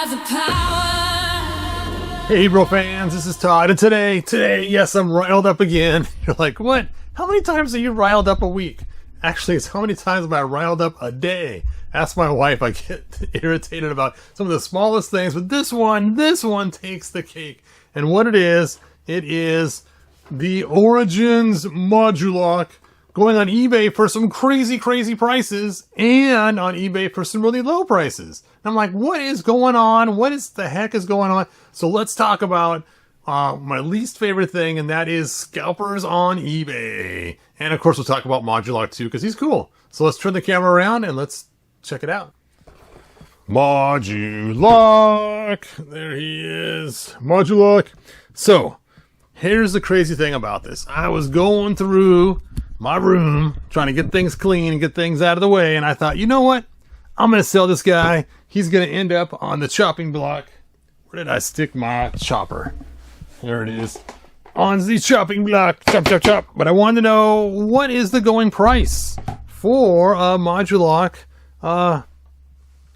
have the power. Hey bro fans, this is Todd, and today, yes, I'm riled up again. You're like, what? How many times are you riled up a week? Actually, it's how many times am I riled up a day? Ask my wife. I get irritated about some of the smallest things, but this one takes the cake. And what it is the Origins Modulok, going on eBay for some crazy prices, and on eBay for some really low prices. And I'm like, what is going on? What is the heck is going on? So let's talk about my least favorite thing, and that is scalpers on eBay. And of course, we'll talk about Modulok too, because he's cool. So let's turn the camera around and let's check it out. Modulok! There he is. Modulok. So, here's the crazy thing about this. I was going through my room, trying to get things clean and get things out of the way, and I thought, you know what? I'm going to sell this guy. He's going to end up on the chopping block. Where did I stick my chopper? There it is. On the chopping block. Chop, chop, chop. But I wanted to know, what is the going price for a Modulok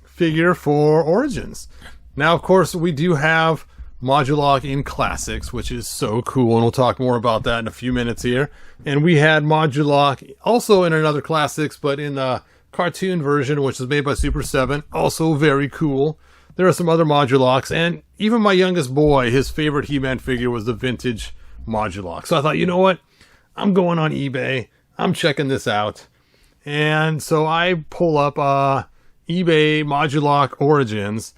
figure for Origins? Now, of course, we do have Modulok in Classics, which is so cool, and we'll talk more about that in a few minutes here. And we had Modulok also in another Classics, but in the cartoon version, which is made by Super 7, also very cool. There are some other Moduloks, and even my youngest boy, his favorite He-Man figure was the vintage Modulok. So I thought, you know what? I'm going on eBay. I'm checking this out. And so I pull up eBay Modulok Origins,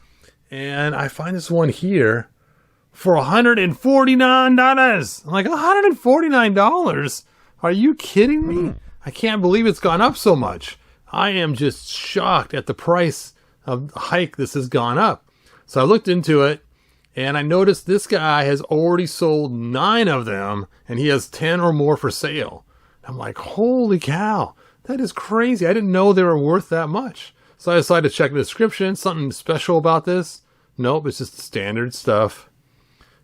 and I find this one here for $149. I'm like, $149? Are you kidding me? I can't believe it's gone up so much. I am just shocked at the price of hike this has gone up. So I looked into it, and I noticed this guy has already sold 9 of them, and he has 10 or more for sale. I'm like, holy cow, that is crazy. I didn't know they were worth that much. So I decided to check the description. Something special about this? Nope, it's just standard stuff.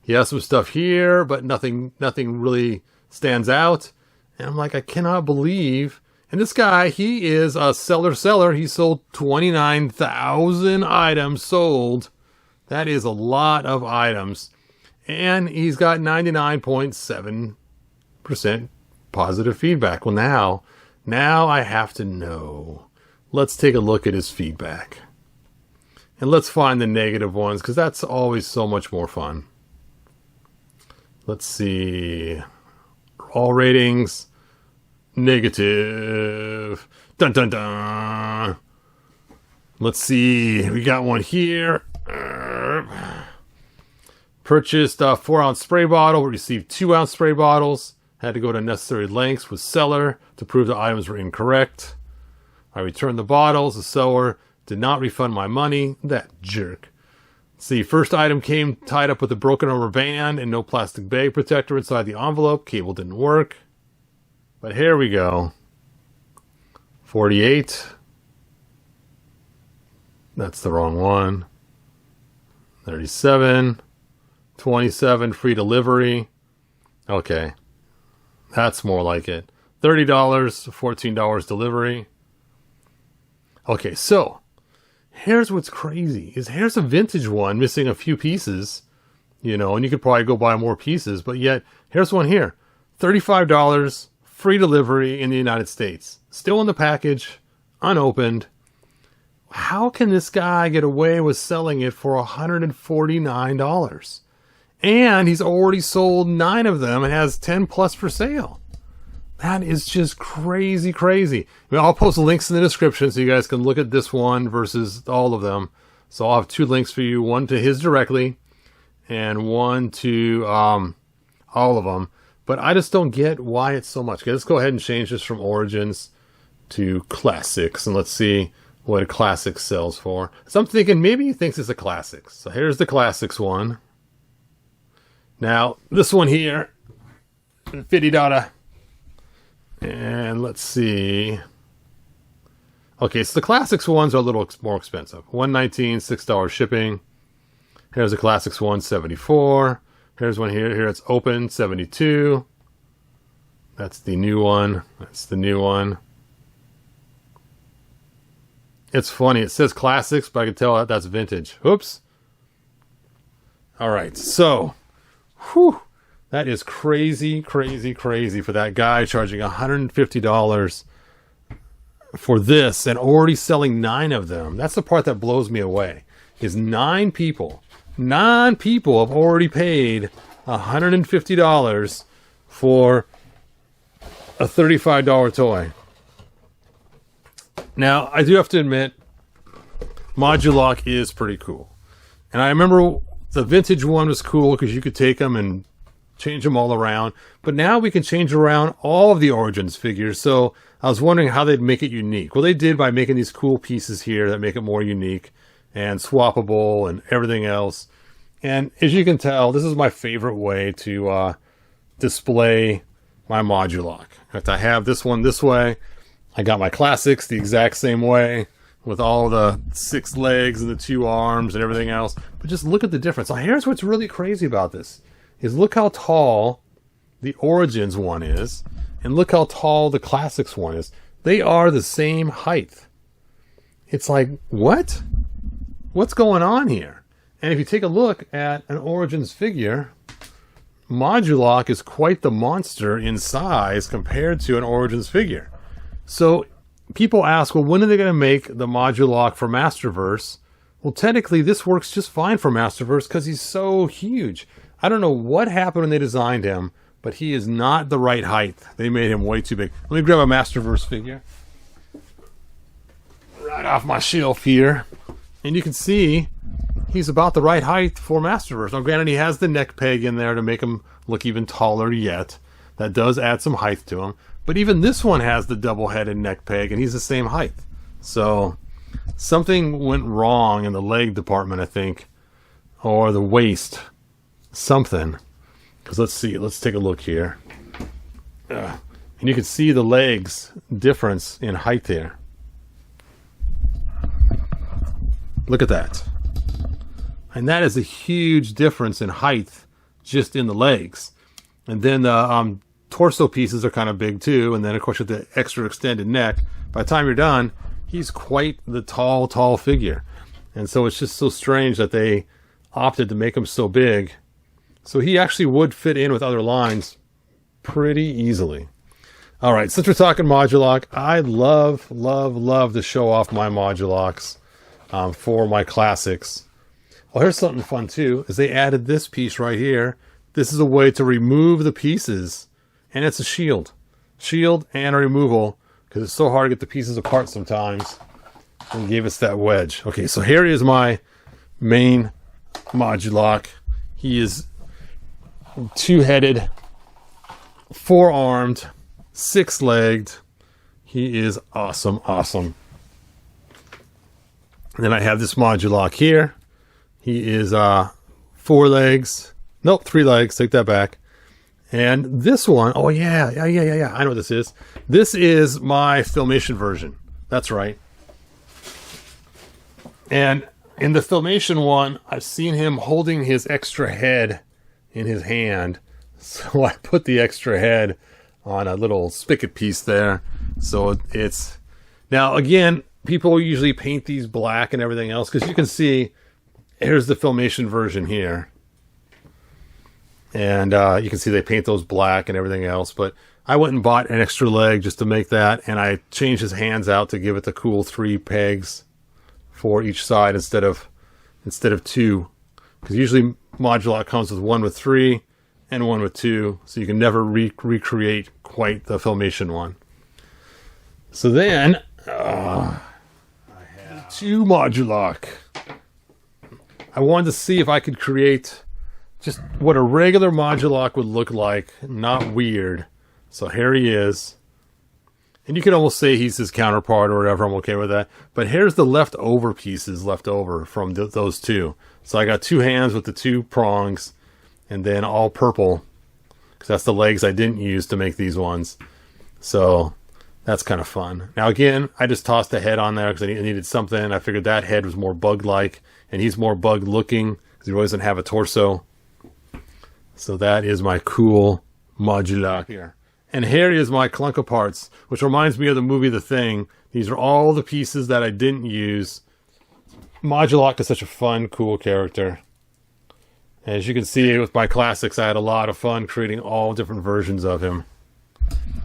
He has some stuff here, but nothing really stands out. And I'm like, I cannot believe. And this guy, he is a seller. He sold 29,000 items sold. That is a lot of items. And he's got 99.7% positive feedback. Well, now I have to know. Let's take a look at his feedback. And let's find the negative ones, because that's always so much more fun. Let's see. All ratings. Negative. Dun dun dun. Let's see. We got one here. Purchased a 4-ounce spray bottle. Received 2-ounce spray bottles. Had to go to necessary lengths with seller to prove the items were incorrect. I returned the bottles. The seller did not refund my money. That jerk. See, first item came tied up with a broken rubber band and no plastic bag protector inside the envelope. Cable didn't work. But here we go. 48. That's the wrong one. 37. 27. Free delivery. Okay. That's more like it. $30. $14 delivery. Okay, so here's what's crazy. Here's a vintage one missing a few pieces. You know, and you could probably go buy more pieces. But yet, here's one here. $35. Free delivery in the United States. Still in the package, unopened. How can this guy get away with selling it for $149? And he's already sold 9 of them and has 10 plus for sale. That is just crazy. I mean, I'll post links in the description so you guys can look at this one versus all of them. So I'll have 2 links for you. One to his directly and one to all of them. But I just don't get why it's so much. Okay, let's go ahead and change this from Origins to Classics. And let's see what a Classics sells for. So I'm thinking maybe he thinks it's a Classics. So here's the Classics one. Now, this one here, $50. And let's see. Okay, so the Classics ones are a little more expensive. $119, $6 shipping. Here's the Classics one, $74. Here's one here. Here it's open, $72. That's the new one. It's funny. It says Classics, but I can tell that's vintage. Oops. All right, so, whew, that is crazy, crazy, crazy for that guy charging $150 for this and already selling 9 of them. That's the part that blows me away, is 9 people have already paid $150 for a $35 toy. Now, I do have to admit, Modulok is pretty cool. And I remember the vintage one was cool because you could take them and change them all around. But now we can change around all of the Origins figures. So I was wondering how they'd make it unique. Well, they did by making these cool pieces here that make it more unique and swappable and everything else. And as you can tell, this is my favorite way to display my Modulok. In fact, I have this one this way. I got my Classics the exact same way, with all the 6 legs and the 2 arms and everything else. But just look at the difference. Now, here's what's really crazy about this, is look how tall the Origins one is, and look how tall the Classics one is. They are the same height. It's like, what? What's going on here? And if you take a look at an Origins figure, Modulok is quite the monster in size compared to an Origins figure. So people ask, well, when are they going to make the Modulok for Masterverse? Well, technically, this works just fine for Masterverse because he's so huge. I don't know what happened when they designed him, but he is not the right height. They made him way too big. Let me grab a Masterverse figure right off my shelf here. And you can see he's about the right height for Masterverse. Now, granted, he has the neck peg in there to make him look even taller yet. That does add some height to him. But even this one has the double-headed neck peg, and he's the same height. So something went wrong in the leg department, I think, or the waist. Something. Because let's see. Let's take a look here. And you can see the legs difference in height there. Look at that. And that is a huge difference in height just in the legs. And then the torso pieces are kind of big too, and then of course with the extra extended neck, by the time you're done, he's quite the tall figure. And so it's just so strange that they opted to make him so big. So he actually would fit in with other lines pretty easily. All right, since we're talking Modulok, I love to show off my Moduloks for my Classics. Well, here's something fun too, is they added this piece right here. This is a way to remove the pieces. And it's a shield and a removal, because it's so hard to get the pieces apart sometimes. And gave us that wedge. Okay, so here is my main Modulok. He is 2-headed, 4-armed, 6-legged. He is awesome. And then I have this Modulok here. He is 4 legs. Nope, 3 legs. Take that back. And this one, oh yeah, I know what this is. This is my Filmation version. That's right. And in the Filmation one, I've seen him holding his extra head in his hand. So I put the extra head on a little spigot piece there. So it's... Now, again, people usually paint these black and everything else, because you can see, here's the Filmation version here. And you can see they paint those black and everything else. But I went and bought an extra leg just to make that. And I changed his hands out to give it the cool 3 pegs for each side instead of 2. Because usually Modulok comes with one with 3 and one with 2. So you can never recreate quite the Filmation one. So then, I have 2 Modulok. I wanted to see if I could create just what a regular Modulok would look like, not weird. So here he is. And you can almost say he's his counterpart or whatever. I'm okay with that. But here's the leftover pieces left over from those 2. So I got 2 hands with the 2 prongs, and then all purple, because that's the legs I didn't use to make these ones. So that's kind of fun. Now again, I just tossed a head on there because I needed something. I figured that head was more bug-like, and he's more bug-looking because he doesn't have a torso. So that is my cool Modulok here. And here is my Clunka parts, which reminds me of the movie The Thing. These are all the pieces that I didn't use. Modulok is such a fun, cool character. As you can see with my classics, I had a lot of fun creating all different versions of him.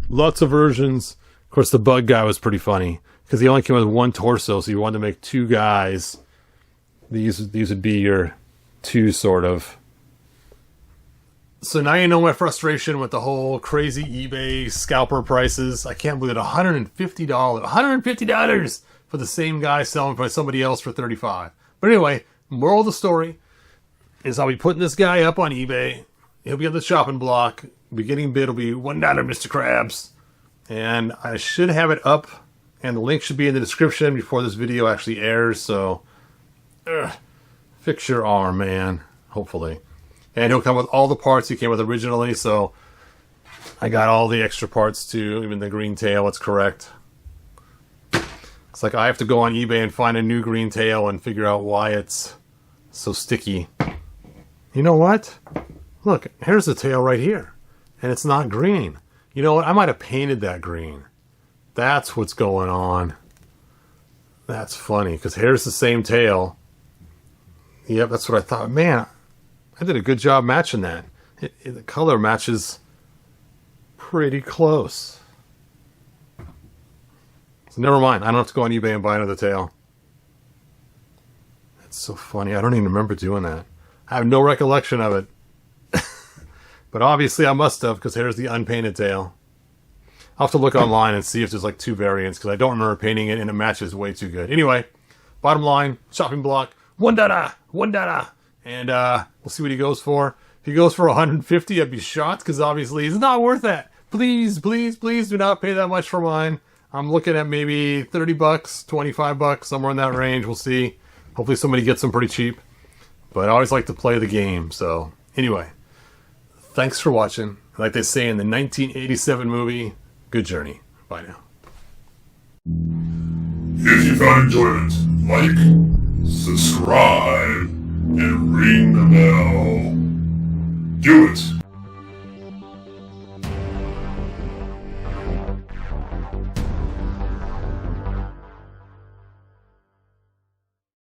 Lots of versions. Of course, the bug guy was pretty funny because he only came with one torso, so you wanted to make two guys. These would be your two, sort of. So now you know my frustration with the whole crazy eBay scalper prices. I can't believe it. $150. $150 for the same guy selling by somebody else for $35. But anyway, moral of the story is I'll be putting this guy up on eBay. He'll be on the chopping block. Beginning bid will be $1, Mr. Krabs. And I should have it up, and the link should be in the description before this video actually airs. So, fix your arm, man. Hopefully. And he'll come with all the parts he came with originally, so I got all the extra parts too, even the green tail, it's correct. It's like I have to go on eBay and find a new green tail and figure out why it's so sticky. You know what? Look, here's the tail right here. And it's not green. You know what? I might have painted that green. That's what's going on. That's funny, because here's the same tail. Yep, that's what I thought. Man, I did a good job matching that. The color matches pretty close. So never mind. I don't have to go on eBay and buy another tail. That's so funny. I don't even remember doing that. I have no recollection of it. But obviously I must have, because here's the unpainted tail. I'll have to look online and see if there's like two variants, because I don't remember painting it and it matches way too good. Anyway, bottom line, chopping block, $1. And we'll see what he goes for. If he goes for $150, I'd be shocked, because obviously he's not worth that. Please, please, please do not pay that much for mine. I'm looking at maybe $30, $25, somewhere in that range. We'll see. Hopefully somebody gets them pretty cheap. But I always like to play the game. So anyway, thanks for watching. Like they say in the 1987 movie, good journey. Bye now. If you found enjoyment, like, subscribe, and ring the bell. Do it!